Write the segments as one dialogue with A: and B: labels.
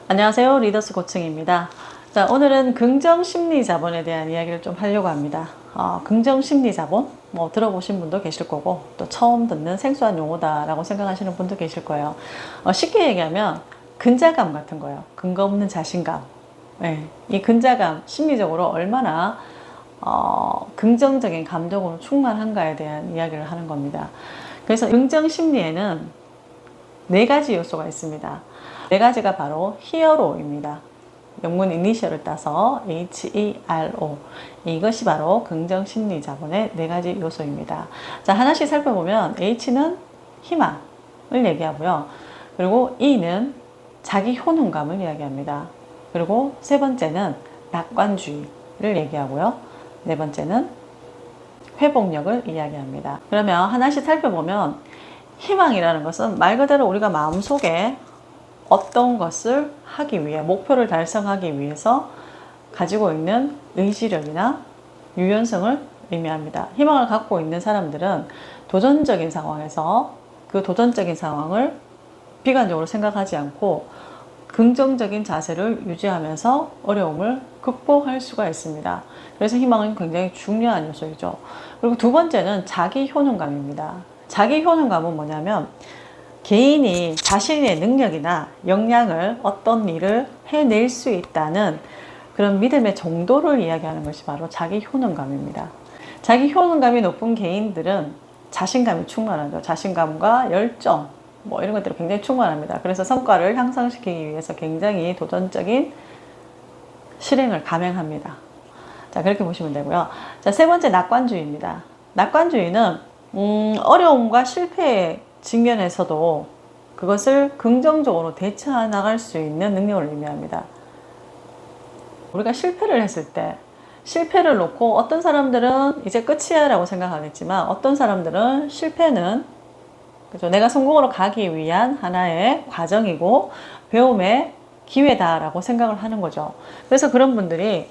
A: 안녕하세요. 리더스 고층입니다. 자, 오늘은 긍정심리 자본에 대한 이야기를 좀 하려고 합니다. 긍정심리 자본, 뭐 들어보신 분도 계실 거고 또 처음 듣는 생소한 용어다라고 생각하시는 분도 계실 거예요. 쉽게 얘기하면 근자감 같은 거예요. 근거 없는 자신감. 네, 이 근자감, 심리적으로 얼마나 긍정적인 감정으로 충만한가에 대한 이야기를 하는 겁니다. 그래서 긍정심리에는 4가지 요소가 있습니다. 4가지가 바로 히어로입니다. 영문 이니셜을 따서 HERO. 이것이 바로 긍정심리 자본의 4가지 요소입니다. 자, 하나씩 살펴보면 H는 희망을 얘기하고요. 그리고 E는 자기 효능감을 이야기합니다. 그리고 세 번째는 낙관주의를 얘기하고요. 네 번째는 회복력을 이야기합니다. 그러면 하나씩 살펴보면 희망이라는 것은 말 그대로 우리가 마음속에 어떤 것을 하기 위해, 목표를 달성하기 위해서 가지고 있는 의지력이나 유연성을 의미합니다. 희망을 갖고 있는 사람들은 도전적인 상황에서 그 도전적인 상황을 비관적으로 생각하지 않고 긍정적인 자세를 유지하면서 어려움을 극복할 수가 있습니다. 그래서 희망은 굉장히 중요한 요소이죠. 그리고 두 번째는 자기 효능감입니다. 자기 효능감은 뭐냐면 개인이 자신의 능력이나 역량을 어떤 일을 해낼 수 있다는 그런 믿음의 정도를 이야기하는 것이 바로 자기 효능감입니다. 자기 효능감이 높은 개인들은 자신감이 충만하죠. 자신감과 열정, 뭐 이런 것들이 굉장히 충만합니다. 그래서 성과를 향상시키기 위해서 굉장히 도전적인 실행을 감행합니다. 자, 그렇게 보시면 되고요. 자, 세 번째 낙관주의입니다. 낙관주의는 어려움과 실패에 직면에서도 그것을 긍정적으로 대처해 나갈 수 있는 능력을 의미합니다. 우리가 실패를 했을 때 실패를 놓고 어떤 사람들은 이제 끝이야 라고 생각하겠지만 어떤 사람들은 실패는 그죠? 내가 성공으로 가기 위한 하나의 과정이고 배움의 기회다라고 생각을 하는 거죠. 그래서 그런 분들이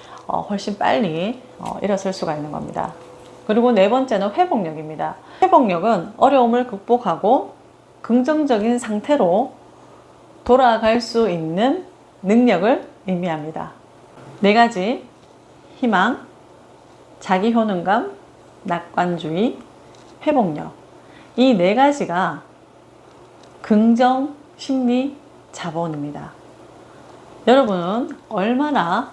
A: 훨씬 빨리 일어설 수가 있는 겁니다. 그리고 네 번째는 회복력입니다. 회복력은 어려움을 극복하고 긍정적인 상태로 돌아갈 수 있는 능력을 의미합니다. 4가지, 희망, 자기 효능감, 낙관주의, 회복력. 이 4가지가 긍정 심리 자본입니다. 여러분은 얼마나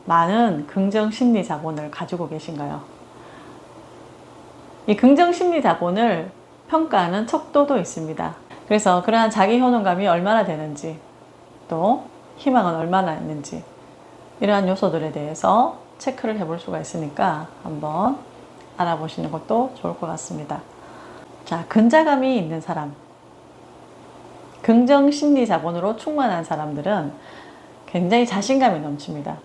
A: 많은 긍정 심리 자본을 가지고 계신가요? 이 긍정 심리 자본을 평가하는 척도도 있습니다. 그래서 그러한 자기 효능감이 얼마나 되는지, 또 희망은 얼마나 있는지, 이러한 요소들에 대해서 체크를 해볼 수가 있으니까 한번 알아보시는 것도 좋을 것 같습니다. 자, 근자감이 있는 사람, 긍정 심리 자본으로 충만한 사람들은 굉장히 자신감이 넘칩니다.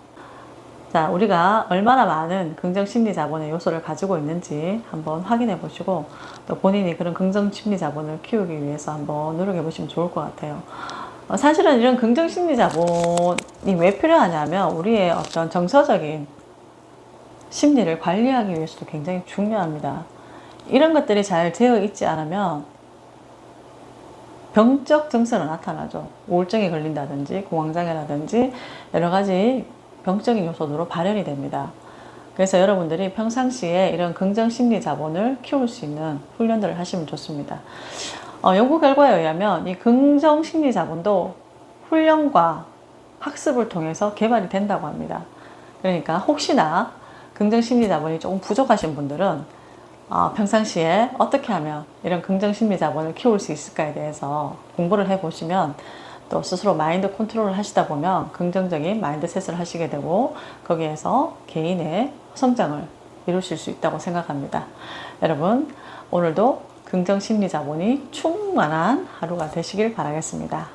A: 자, 우리가 얼마나 많은 긍정 심리 자본의 요소를 가지고 있는지 한번 확인해 보시고 또 본인이 그런 긍정 심리 자본을 키우기 위해서 한번 노력해 보시면 좋을 것 같아요. 사실은 이런 긍정 심리 자본이 왜 필요하냐면 우리의 어떤 정서적인 심리를 관리하기 위해서도 굉장히 중요합니다. 이런 것들이 잘 되어 있지 않으면 병적 증세로 나타나죠. 우울증에 걸린다든지 공황장애라든지 여러 가지 병적인 요소로 발현이 됩니다. 그래서 여러분들이 평상시에 이런 긍정 심리 자본을 키울 수 있는 훈련들을 하시면 좋습니다. 연구 결과에 의하면 이 긍정 심리 자본도 훈련과 학습을 통해서 개발이 된다고 합니다. 그러니까 혹시나 긍정 심리 자본이 조금 부족하신 분들은 평상시에 어떻게 하면 이런 긍정 심리 자본을 키울 수 있을까에 대해서 공부를 해보시면 또 스스로 마인드 컨트롤을 하시다 보면 긍정적인 마인드셋을 하시게 되고 거기에서 개인의 성장을 이루실 수 있다고 생각합니다. 여러분, 오늘도 긍정 심리 자본이 충만한 하루가 되시길 바라겠습니다.